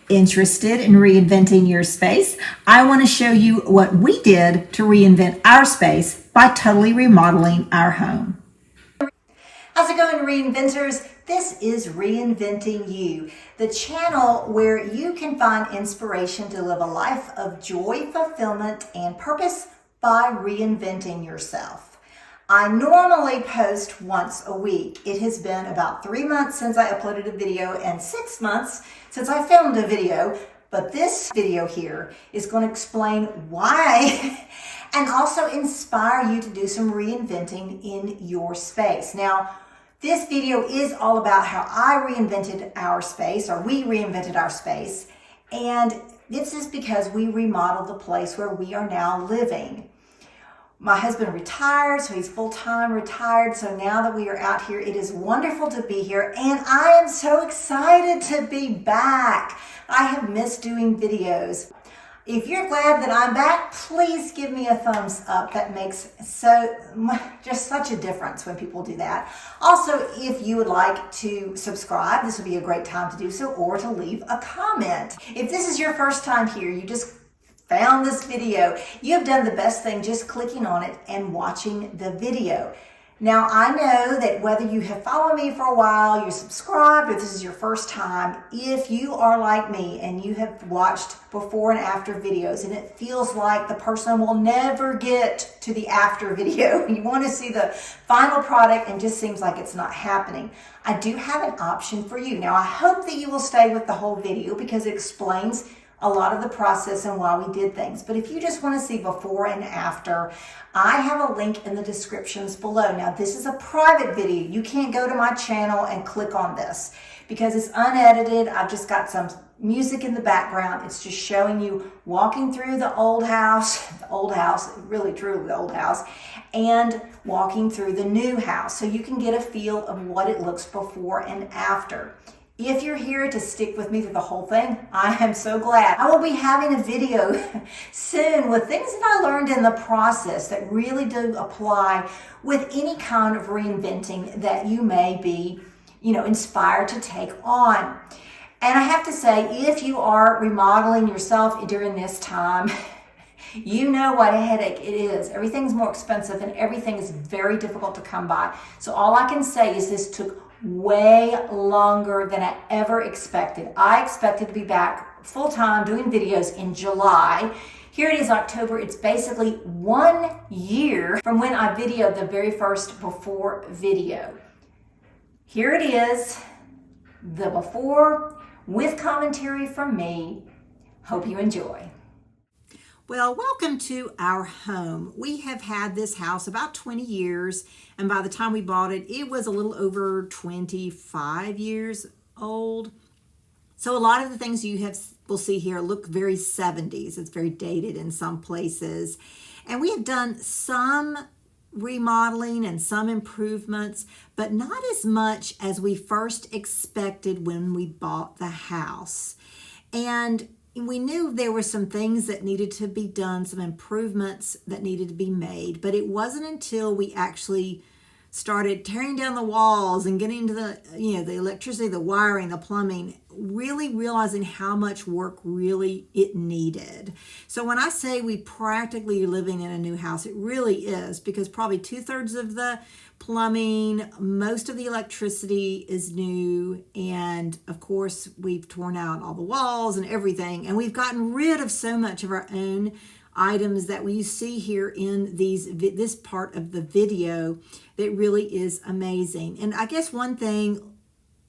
Interested in reinventing your space? I want to show you what we did to reinvent our space by totally remodeling our home. How's it going, reinventors? This is Reinventing You, the channel where you can find inspiration to live a life of joy, fulfillment, and purpose by reinventing yourself. I normally post once a week. It has been about 3 months since I uploaded a video and 6 months since I filmed a video, but this video here is going to explain why and also inspire you to do some reinventing in your space. Now, this video is all about how I reinvented our space, or we reinvented our space, and this is because we remodeled the place where we are now living. My husband retired, so he's full-time retired. So now that we are out here, it is wonderful to be here. And I am so excited to be back. I have missed doing videos. If you're glad that I'm back, please give me a thumbs up. That makes just such a difference when people do that. Also, if you would like to subscribe, this would be a great time to do so, or to leave a comment. If this is your first time here, you just found this video, you have done the best thing just clicking on it and watching the video. Now, I know that whether you have followed me for a while, you're subscribed, or this is your first time, if you are like me and you have watched before and after videos and it feels like the person will never get to the after video, you want to see the final product and just seems like it's not happening, I do have an option for you. Now, I hope that you will stay with the whole video because it explains a lot of the process and why we did things. But if you just want to see before and after, I have a link in the descriptions below. Now, this is a private video. You can't go to my channel and click on this because it's unedited. I've just got some music in the background. It's just showing you walking through the old house, really truly the old house, and walking through the new house. So you can get a feel of what it looks before and after. If you're here to stick with me through the whole thing, I am so glad. I will be having a video soon with things that I learned in the process that really do apply with any kind of reinventing that you may be, inspired to take on. And I have to say, if you are remodeling yourself during this time, you know what a headache it is. Everything's more expensive and everything is very difficult to come by. So all I can say is this took way longer than I ever expected. I expected to be back full-time doing videos in July. Here it is October. It's basically 1 year from when I videoed the very first before video. Here it is, the before with commentary from me. Hope you enjoy. Well, welcome to our home. We have had this house about 20 years, and by the time we bought it, it was a little over 25 years old. So a lot of the things will see here look very 70s. It's very dated in some places. And we have done some remodeling and some improvements, but not as much as we first expected when we bought the house. And we knew there were some things that needed to be done, some improvements that needed to be made, but it wasn't until we actually started tearing down the walls and getting into the electricity, the wiring, the plumbing, really realizing how much work really it needed. So when I say we practically living in a new house, it really is, because probably 2/3 of the plumbing, most of the electricity is new, and of course we've torn out all the walls and everything, and we've gotten rid of so much of our own items that we see here in this part of the video that really is amazing. And I guess one thing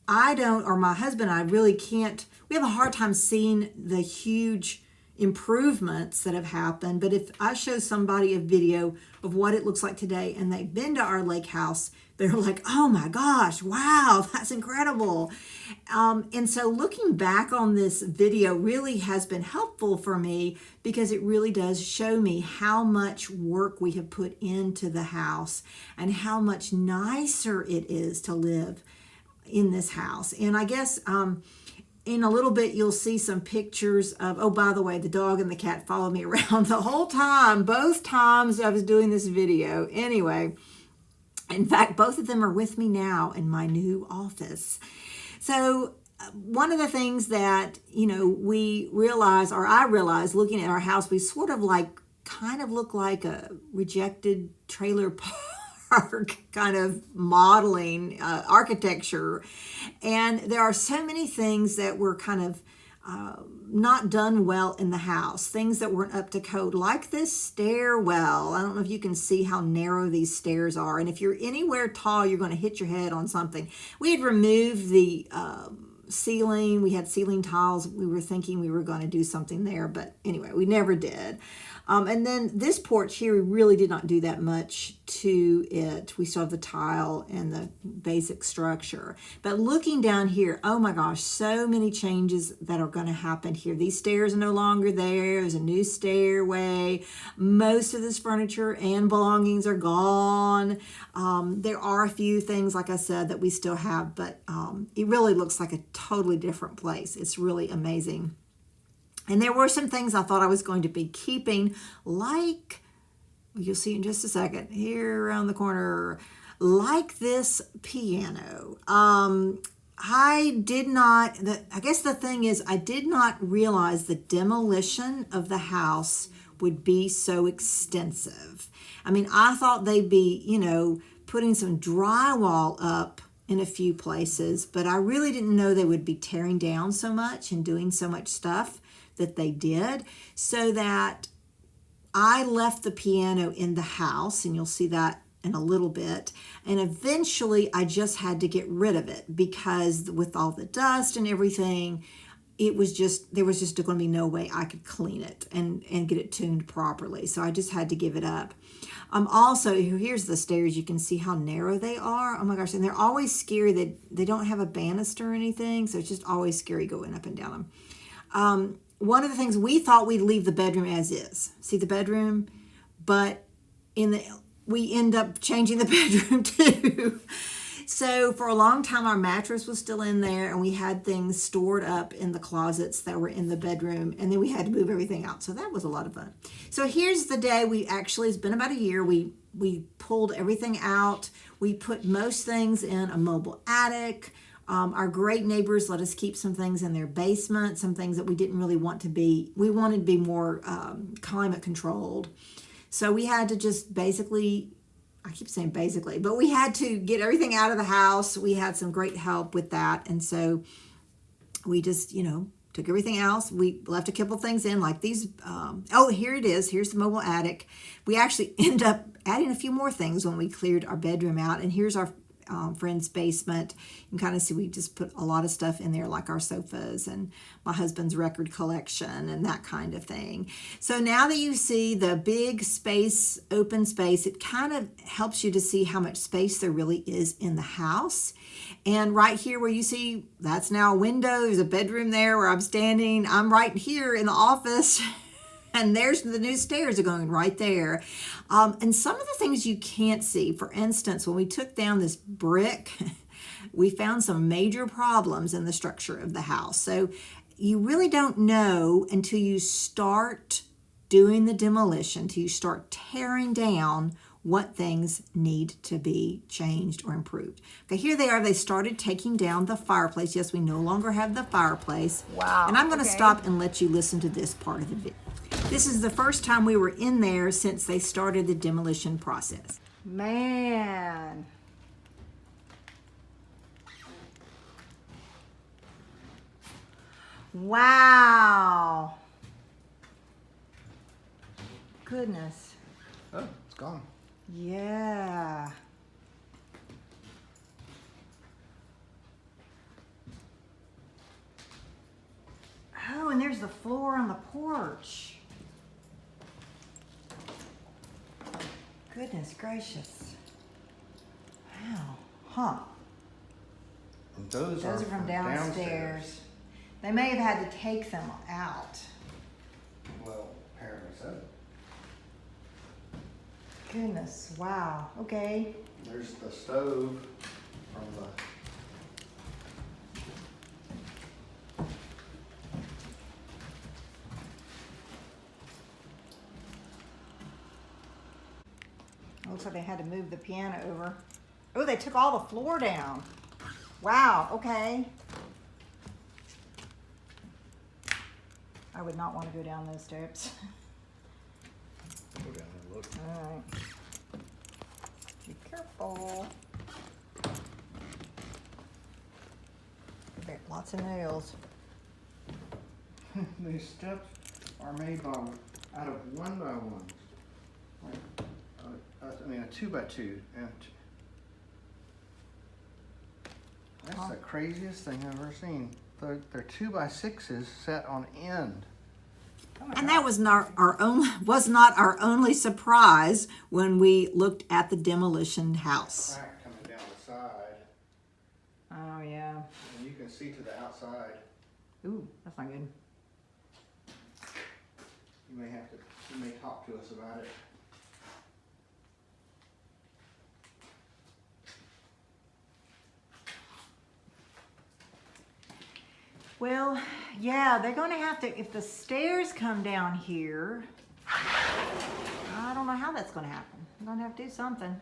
my husband and I really can't, we have a hard time seeing the huge improvements that have happened. But if I show somebody a video of what it looks like today and they've been to our lake house, they're like, oh my gosh, wow, that's incredible. And so looking back on this video really has been helpful for me because it really does show me how much work we have put into the house and how much nicer it is to live in this house. And I guess in a little bit, you'll see some pictures of, oh, by the way, the dog and the cat followed me around the whole time, both times I was doing this video. Anyway, in fact, both of them are with me now in my new office. So one of the things that, we realize, or I realized looking at our house, we sort of kind of look like a rejected trailer park kind of modeling architecture. And there are so many things that were kind of not done well in the house, things that weren't up to code, like this stairwell. I don't know if you can see how narrow these stairs are. And if you're anywhere tall, you're going to hit your head on something. We had removed the ceiling. We had ceiling tiles. We were thinking we were going to do something there, but anyway, we never did. And then this porch here, we really did not do that much to it. We still have the tile and the basic structure. But looking down here, oh my gosh, so many changes that are going to happen here. These stairs are no longer there. There's a new stairway. Most of this furniture and belongings are gone. There are a few things, like I said, that we still have, but it really looks like a totally different place. It's really amazing. And there were some things I thought I was going to be keeping, like, you'll see in just a second, here around the corner, like this piano. I guess the thing is, I did not realize the demolition of the house would be so extensive. I mean, I thought they'd be, putting some drywall up in a few places, but I really didn't know they would be tearing down so much and doing so much stuff that they did, so that I left the piano in the house, and you'll see that in a little bit. And eventually I just had to get rid of it because with all the dust and everything, there was just going to be no way I could clean it and get it tuned properly. So I just had to give it up. Also, here's the stairs. You can see how narrow they are. Oh my gosh. And they're always scary. They don't have a banister or anything. So it's just always scary going up and down them. One of the things, we thought we'd leave the bedroom as is. See the bedroom? But we end up changing the bedroom too. So for a long time, our mattress was still in there, and we had things stored up in the closets that were in the bedroom, and then we had to move everything out. So that was a lot of fun. So here's the day it's been about a year. We pulled everything out. We put most things in a mobile attic. Our great neighbors let us keep some things in their basement, some things that we didn't really want to be. We wanted to be more climate controlled. So we had to just basically, I keep saying basically, but we had to get everything out of the house. We had some great help with that. And so we just, took everything else. We left a couple things in, like these. Here it is. Here's the mobile attic. We actually end up adding a few more things when we cleared our bedroom out. And here's our friend's basement. You can kind of see we just put a lot of stuff in there, like our sofas and my husband's record collection and that kind of thing. So now that you see the big space, open space, it kind of helps you to see how much space there really is in the house. And right here where you see, that's now a window. There's a bedroom there where I'm standing. I'm right here in the office. And there's the new stairs are going right there. And some of the things you can't see, for instance, when we took down this brick, we found some major problems in the structure of the house. So you really don't know until you start doing the demolition, until you start tearing down, what things need to be changed or improved. Okay, here they are. They started taking down the fireplace. Yes, we no longer have the fireplace. Wow. And I'm going to stop and let you listen to this part of the video. This is the first time we were in there since they started the demolition process. Man. Wow. Goodness. Oh, it's gone. Yeah. Oh, and there's the floor on the porch. Goodness gracious. Wow. Huh. And those Those are from downstairs. They may have had to take them out. Well, apparently so. Goodness, wow. Okay. There's the stove from the... Looks like they had to move the piano over. Oh, they took all the floor down. Wow, okay. I would not want to go down those steps. Go down and look. All right. Be careful. Got lots of nails. These steps are made out of 1x1s. Like, I mean, a 2x2. And that's the craziest thing I've ever seen. They're 2x6s set on end. And that was not our only surprise when we looked at the demolition house. Crack coming down the side, Oh yeah. and you can see to the outside. Ooh, that's not good. You may talk to us about it. Well, yeah, they're going to have to, if the stairs come down here, I don't know how that's going to happen. They're going to have to do something.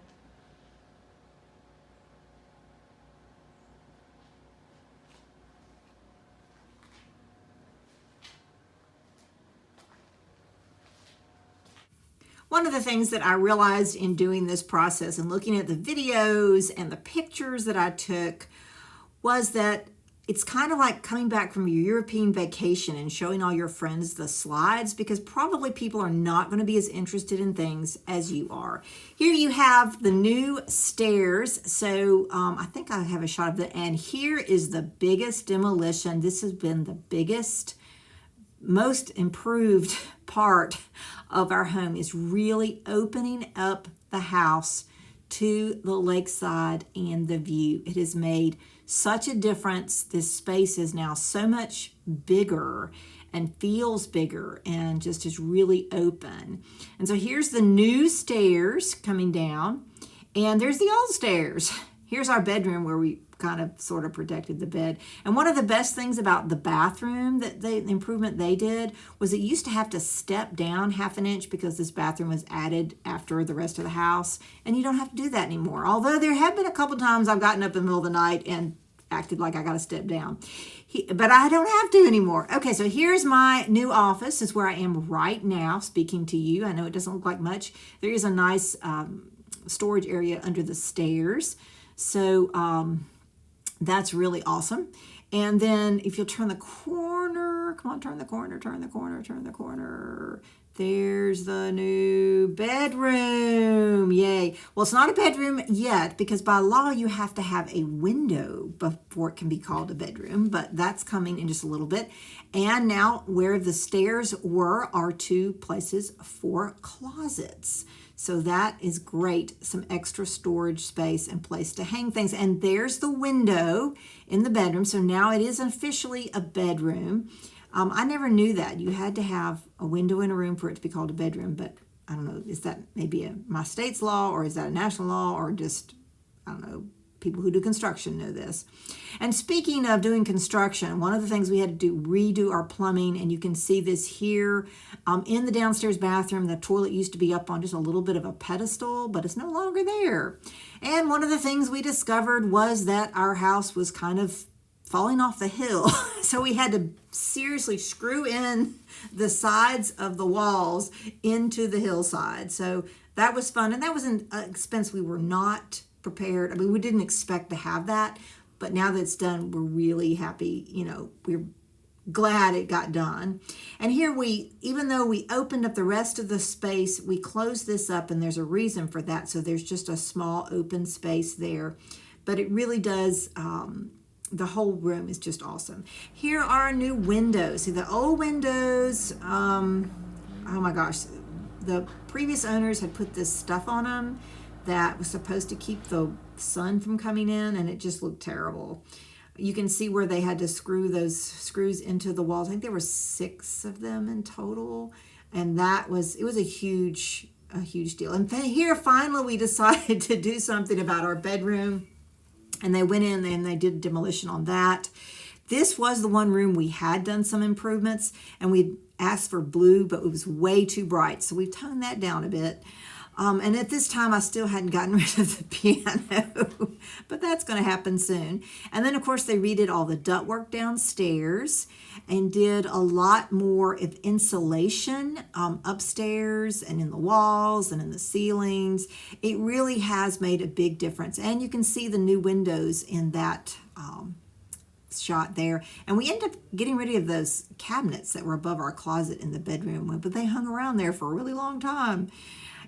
One of the things that I realized in doing this process and looking at the videos and the pictures that I took was that it's kind of like coming back from your European vacation and showing all your friends the slides, because probably people are not going to be as interested in things as you are. Here you have the new stairs. So I think I have a shot of it. And here is the biggest demolition. This has been the biggest, most improved part of our home, is really opening up the house to the lakeside and the view. It has made such a difference. This space is now so much bigger and feels bigger and just is really open. And so here's the new stairs coming down, and there's the old stairs. Here's our bedroom where we kind of sort of protected the bed. And one of the best things about the bathroom, the improvement they did, was it used to have to step down half an inch because this bathroom was added after the rest of the house. And you don't have to do that anymore. Although there have been a couple times I've gotten up in the middle of the night and acted like I got to step down. But I don't have to anymore. Okay, so here's my new office. This is where I am right now speaking to you. I know it doesn't look like much. There is a nice storage area under the stairs. So that's really awesome. And then if you'll turn the corner, come on, turn the corner, turn the corner, turn the corner. There's the new bedroom. Yay. Well, it's not a bedroom yet because by law you have to have a window before it can be called a bedroom, but that's coming in just a little bit. And now where the stairs were are two places for closets. So that is great. Some extra storage space and place to hang things. And there's the window in the bedroom. So now it is officially a bedroom. I never knew that. You had to have a window in a room for it to be called a bedroom. But I don't know, is that maybe my state's law, or is that a national law, or just, I don't know, people who do construction know this. And speaking of doing construction, one of the things we had to do, redo our plumbing, and you can see this here in the downstairs bathroom. The toilet used to be up on just a little bit of a pedestal, but it's no longer there. And one of the things we discovered was that our house was kind of falling off the hill. So we had to seriously screw in the sides of the walls into the hillside. So that was fun. And that was an expense we were not prepared. I mean, we didn't expect to have that, but now that it's done, we're really happy. You know, we're glad it got done. And here even though we opened up the rest of the space, we closed this up, and there's a reason for that. So there's just a small open space there, but it really does, the whole room is just awesome. Here are new windows. See, the old windows, oh my gosh, the previous owners had put this stuff on them that was supposed to keep the sun from coming in, and it just looked terrible. You can see where they had to screw those screws into the walls. I think there were 6 of them in total, and it was a huge deal. And here finally we decided to do something about our bedroom, and they went in and they did demolition on that. This was the one room we had done some improvements, and we asked for blue, but it was way too bright, so we've toned that down a bit. And at this time, I still hadn't gotten rid of the piano, but that's going to happen soon. And then, of course, they redid all the ductwork downstairs and did a lot more of insulation upstairs and in the walls and in the ceilings. It really has made a big difference. And you can see the new windows in that shot there. And we ended up getting rid of those cabinets that were above our closet in the bedroom, but they hung around there for a really long time.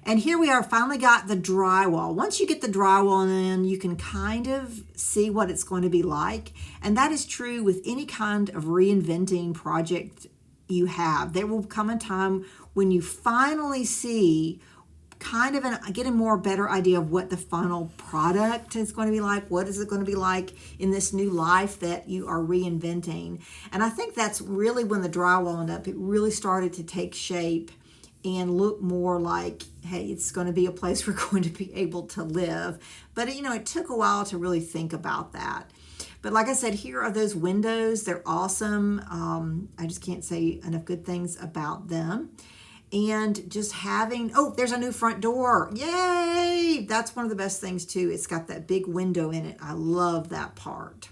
And here we are, finally got the drywall. Once you get the drywall in, you can kind of see what it's going to be like. And that is true with any kind of reinventing project you have. There will come a time when you finally see kind of get a more better idea of what the final product is going to be like. What is it going to be like in this new life that you are reinventing? And I think that's really when the drywall went up, it really started to take shape and look more like, hey, it's going to be a place we're going to be able to live. But, it took a while to really think about that. But like I said, here are those windows. They're awesome. I just can't say enough good things about them. And just having, there's a new front door. Yay! That's one of the best things too. It's got that big window in it. I love that part.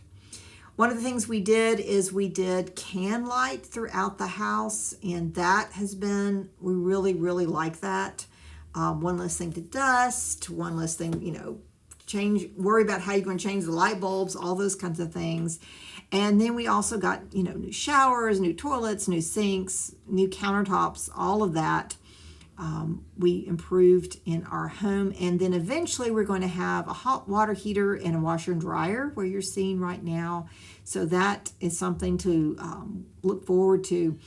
One of the things we did is we did can light throughout the house, and that has been, we really, really like that. One less thing to dust, one less thing, worry about how you're going to change the light bulbs, all those kinds of things. And then we also got, new showers, new toilets, new sinks, new countertops, all of that. We improved in our home. And then eventually we're going to have a hot water heater and a washer and dryer where you're seeing right now. So that is something to look forward to.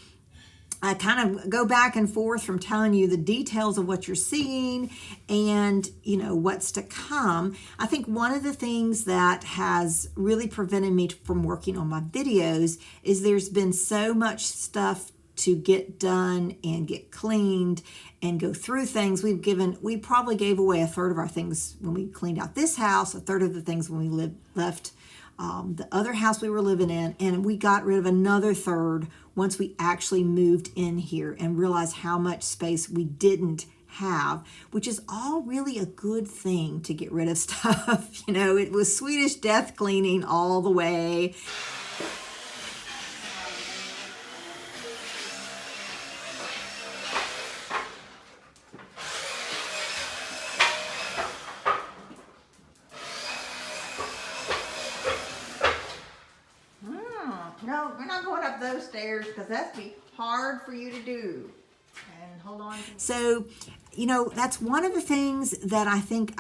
I kind of go back and forth from telling you the details of what you're seeing and, what's to come. I think one of the things that has really prevented me from working on my videos is there's been so much stuff to get done and get cleaned and go through things. We probably gave away a third of our things when we cleaned out this house, a third of the things when we left the other house we were living in, and we got rid of another third once we actually moved in here and realized how much space we didn't have, which is all really a good thing to get rid of stuff. It was Swedish death cleaning all the way. No, we're not going up those stairs because that's be hard for you to do. And hold on. So, that's one of the things that I think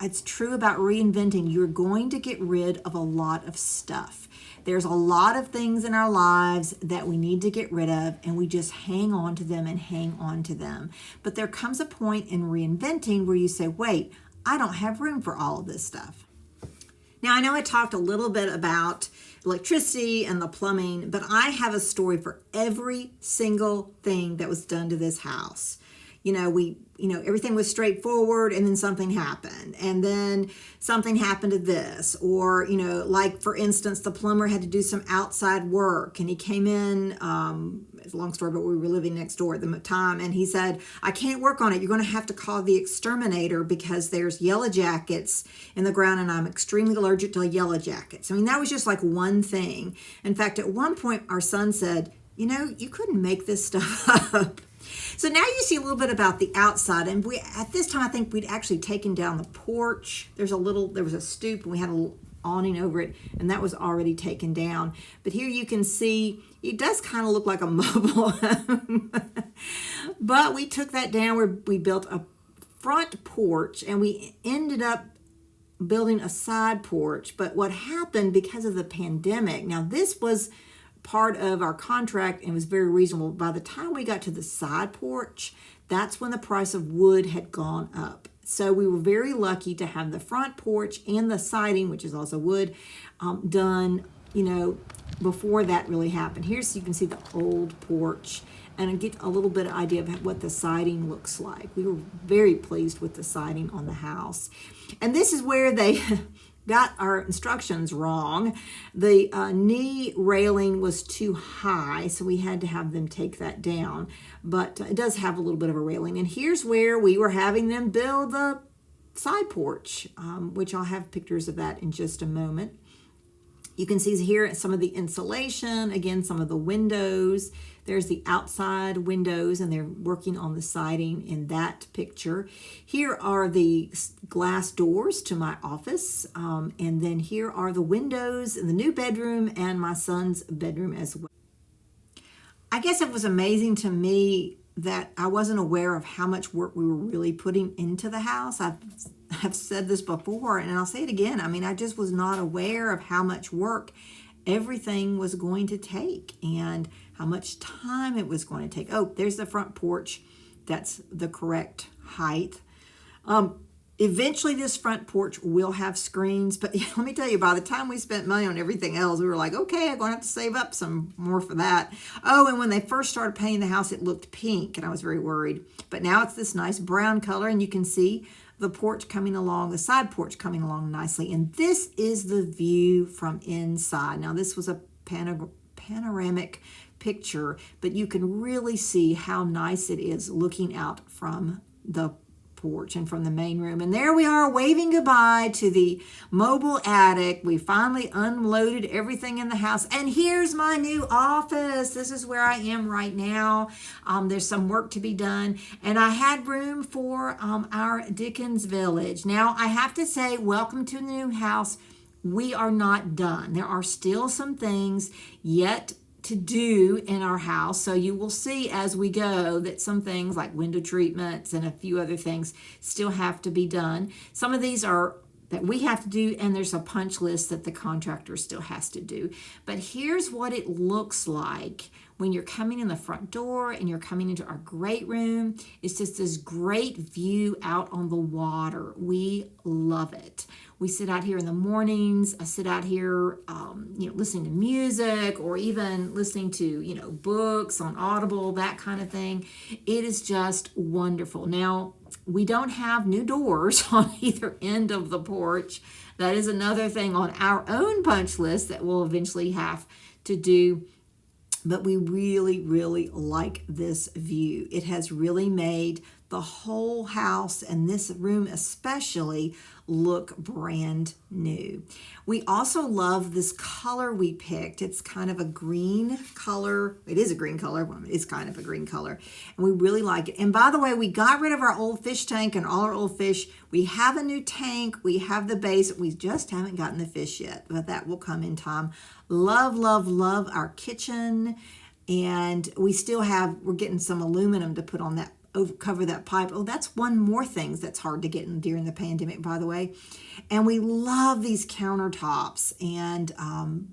it's true about reinventing. You're going to get rid of a lot of stuff. There's a lot of things in our lives that we need to get rid of, and we just hang on to them and hang on to them. But there comes a point in reinventing where you say, wait, I don't have room for all of this stuff. Now, I know I talked a little bit about electricity and the plumbing, but I have a story for every single thing that was done to this house. Everything was straightforward, and then something happened, and then something happened to this, or, like for instance, the plumber had to do some outside work, and he came in, it's a long story, but we were living next door at the time, and he said, I can't work on it. You're going to have to call the exterminator because there's yellow jackets in the ground, and I'm extremely allergic to yellow jackets. That was just like one thing. In fact, at one point, our son said, you couldn't make this stuff up. So now you see a little bit about the outside, and at this time I think we'd actually taken down the porch. There was a stoop, and we had a little awning over it, and that was already taken down. But here you can see it does kind of look like a mobile home. But we took that down where we built a front porch, and we ended up building a side porch. But what happened because of the pandemic, now this was part of our contract and was very reasonable. By the time we got to the side porch, that's when the price of wood had gone up. So we were very lucky to have the front porch and the siding, which is also wood, done, before that really happened. Here, so you can see the old porch and get a little bit of idea of what the siding looks like. We were very pleased with the siding on the house. And this is where they got our instructions wrong. The knee railing was too high, so we had to have them take that down. But it does have a little bit of a railing. And here's where we were having them build the side porch, which I'll have pictures of that in just a moment. You can see here some of the insulation, again, some of the windows. There's the outside windows, and they're working on the siding in that picture. Here are the glass doors to my office, and then here are the windows in the new bedroom and my son's bedroom as well. I guess it was amazing to me that I wasn't aware of how much work we were really putting into the house. I've said this before, and I'll say it again. I mean, I just was not aware of how much work everything was going to take and how much time it was going to take. Oh, there's the front porch. That's the correct height. Eventually, this front porch will have screens, but let me tell you, by the time we spent money on everything else, we were like, okay, I'm going to have to save up some more for that. Oh, and when they first started painting the house, it looked pink, and I was very worried. But now it's this nice brown color, and you can see the porch coming along, the side porch coming along nicely. And this is the view from inside. Now, this was a panoramic picture, but you can really see how nice it is looking out from the porch and from the main room. And there we are waving goodbye to the mobile attic. We finally unloaded everything in the house, and here's my new office. This is where I am right now. There's some work to be done, and I had room for our Dickens Village. Now I have to say, welcome to the new house. We are not done. There are still some things yet to do in our house. So you will see as we go that some things like window treatments and a few other things still have to be done. Some of these are that we have to do, and there's a punch list that the contractor still has to do. But here's what it looks like when you're coming in the front door and you're coming into our great room. It's just this great view out on the water. We love it. We sit out here in the mornings. I sit out here, listening to music, or even listening to, books on Audible, that kind of thing. It is just wonderful. Now, we don't have new doors on either end of the porch. That is another thing on our own punch list that we'll eventually have to do. But we really, really like this view. It has really made the whole house, and this room especially, look brand new. We also love this color we picked. It's kind of a green color. It is a green color. Well, it's kind of a green color. And we really like it. And by the way, we got rid of our old fish tank and all our old fish. We have a new tank. We have the base. We just haven't gotten the fish yet, but that will come in time. Love, love, love our kitchen. And we're getting some aluminum to put on that, cover that pipe. Oh, that's one more thing that's hard to get in during the pandemic, by the way. And we love these countertops, and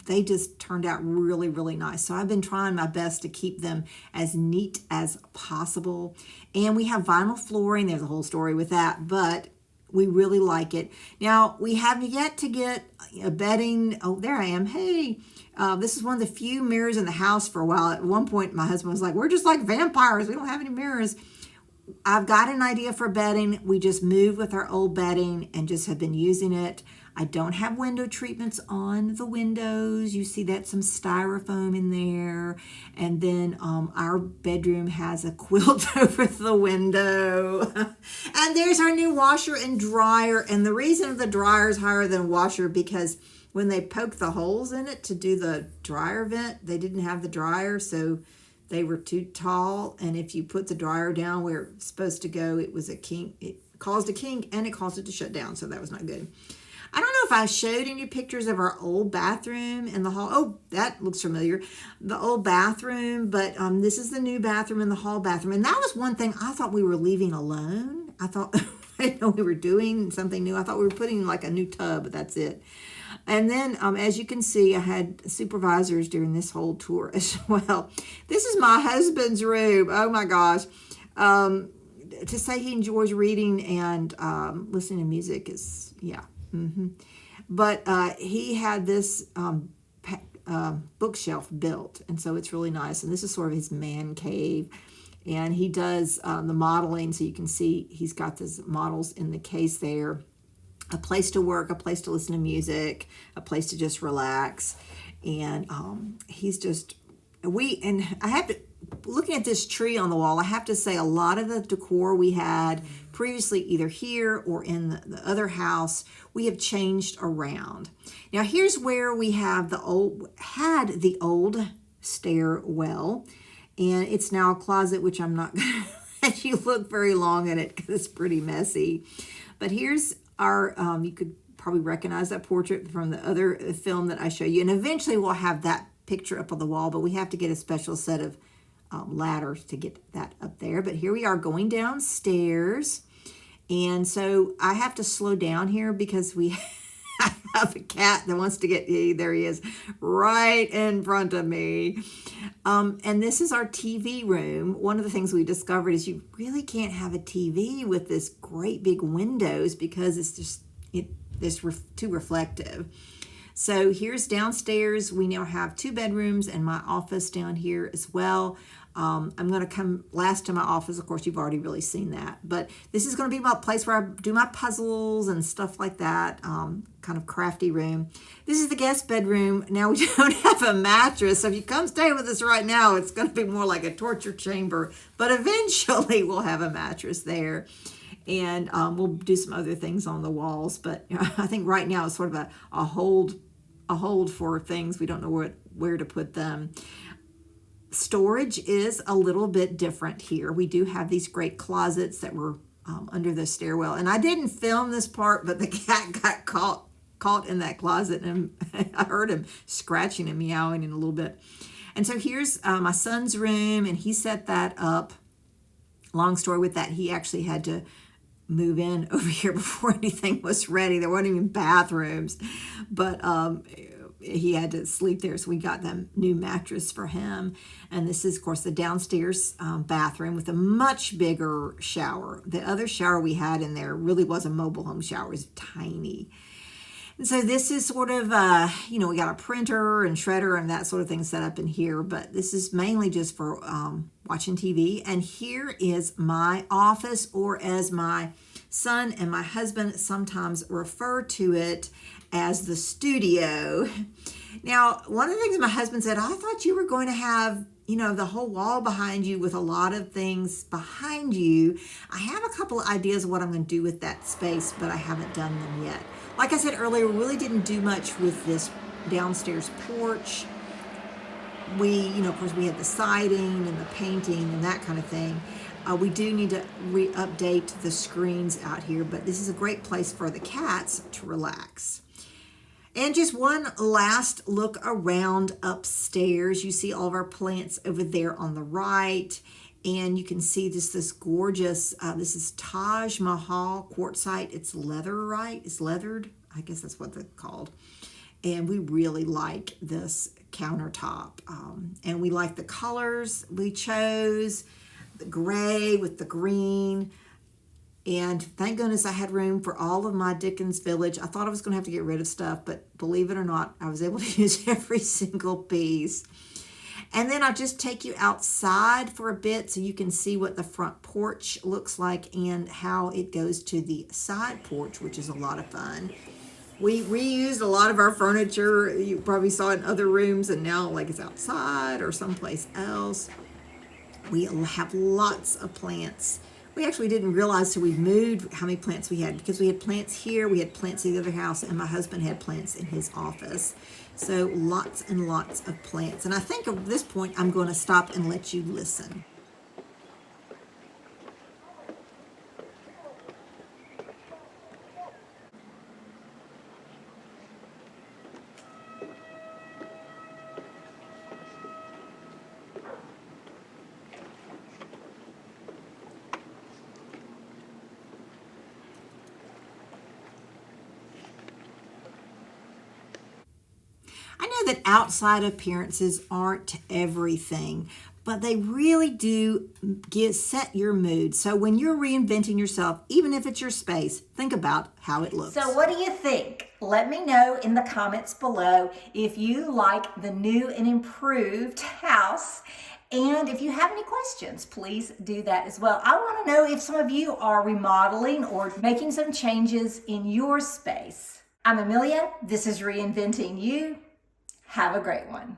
they just turned out really, really nice. So I've been trying my best to keep them as neat as possible. And we have vinyl flooring. There's a whole story with that, but we really like it. Now, we have yet to get a bedding. Oh, there I am. Hey. This is one of the few mirrors in the house for a while. At one point, my husband was like, we're just like vampires. We don't have any mirrors. I've got an idea for bedding. We just moved with our old bedding and just have been using it. I don't have window treatments on the windows. You see that some styrofoam in there. And then our bedroom has a quilt over the window. And there's our new washer and dryer. And the reason the dryer is higher than washer, because when they poked the holes in it to do the dryer vent, they didn't have the dryer, so they were too tall. And if you put the dryer down where it's supposed to go, it was a kink. It caused a kink, and it caused it to shut down, so that was not good. I don't know if I showed any pictures of our old bathroom in the hall. Oh, that looks familiar. The old bathroom, but this is the new bathroom in the hall bathroom. And that was one thing I thought we were leaving alone. I thought, I didn't know we were doing something new. I thought we were putting like a new tub, but that's it. And then, as you can see, I had supervisors during this whole tour as well. This is my husband's room. Oh my gosh. To say he enjoys reading and listening to music is, yeah. But he had this bookshelf built, and so it's really nice. And this is sort of his man cave. And he does the modeling, so you can see he's got these models in the case there. a place to work, a place to listen to music, a place to just relax. And he's just, and I have to, looking at this tree on the wall, I have to say a lot of the decor we had previously either here or in the other house, we have changed around. Now here's where we have the old stairwell, and it's now a closet, which I'm not going to let you look very long at it because it's pretty messy. But here's our, you could probably recognize that portrait from the other film that I show you, and eventually we'll have that picture up on the wall, but we have to get a special set of ladders to get that up there. But here we are going downstairs, and so I have to slow down here because we have a cat that wants to get, there he is, right in front of me. And this is our TV room. One of the things we discovered is you really can't have a TV with this great big windows because it's just too reflective. So here's downstairs. We now have 2 bedrooms and my office down here as well. I'm going to come last to my office. Of course, you've already really seen that. But this is going to be my place where I do my puzzles and stuff like that, kind of crafty room. This is the guest bedroom. Now, we don't have a mattress. So if you come stay with us right now, it's going to be more like a torture chamber. But eventually, we'll have a mattress there. And we'll do some other things on the walls. But I think right now it's sort of a hold for things. We don't know where to put them. Storage is a little bit different here. We do have these great closets that were under the stairwell. And I didn't film this part, but the cat got caught in that closet, and I heard him scratching and meowing in a little bit. And so here's my son's room, and he set that up. Long story with that, he actually had to move in over here before anything was ready. There weren't even bathrooms, but he had to sleep there, so we got that new mattress for him. And this is, of course, the downstairs bathroom with a much bigger shower. The other shower we had in there really was a mobile home shower. It was tiny. And so this is sort of, we got a printer and shredder and that sort of thing set up in here, but this is mainly just for watching TV. And here is my office, or as my son and my husband sometimes refer to it as the studio. Now, one of the things my husband said, I thought you were going to have, the whole wall behind you with a lot of things behind you. I have a couple of ideas of what I'm going to do with that space, but I haven't done them yet. Like I said earlier, we really didn't do much with this downstairs porch. We, of course, we had the siding and the painting and that kind of thing. We do need to update the screens out here, but this is a great place for the cats to relax. And just one last look around upstairs. You see all of our plants over there on the right. And you can see this gorgeous, this is Taj Mahal quartzite. It's leatherite. It's leathered. I guess that's what they're called. And we really like this countertop. And we like the colors we chose. The gray with the green. And thank goodness I had room for all of my Dickens Village. I thought I was going to have to get rid of stuff, but believe it or not, I was able to use every single piece. And then I'll just take you outside for a bit so you can see what the front porch looks like and how it goes to the side porch, which is a lot of fun. We reused a lot of our furniture. You probably saw it in other rooms, and now like it's outside or someplace else. We have lots of plants. We actually didn't realize till we moved how many plants we had, because we had plants here, we had plants in the other house, and my husband had plants in his office. So lots and lots of plants. And I think at this point, I'm going to stop and let you listen. I know that outside appearances aren't everything, but they really do set your mood. So when you're reinventing yourself, even if it's your space, think about how it looks. So what do you think? Let me know in the comments below if you like the new and improved house, And if you have any questions, please do that as well. I want to know if some of you are remodeling or making some changes in your space. I'm Amelia. This is Reinventing You. Have a great one.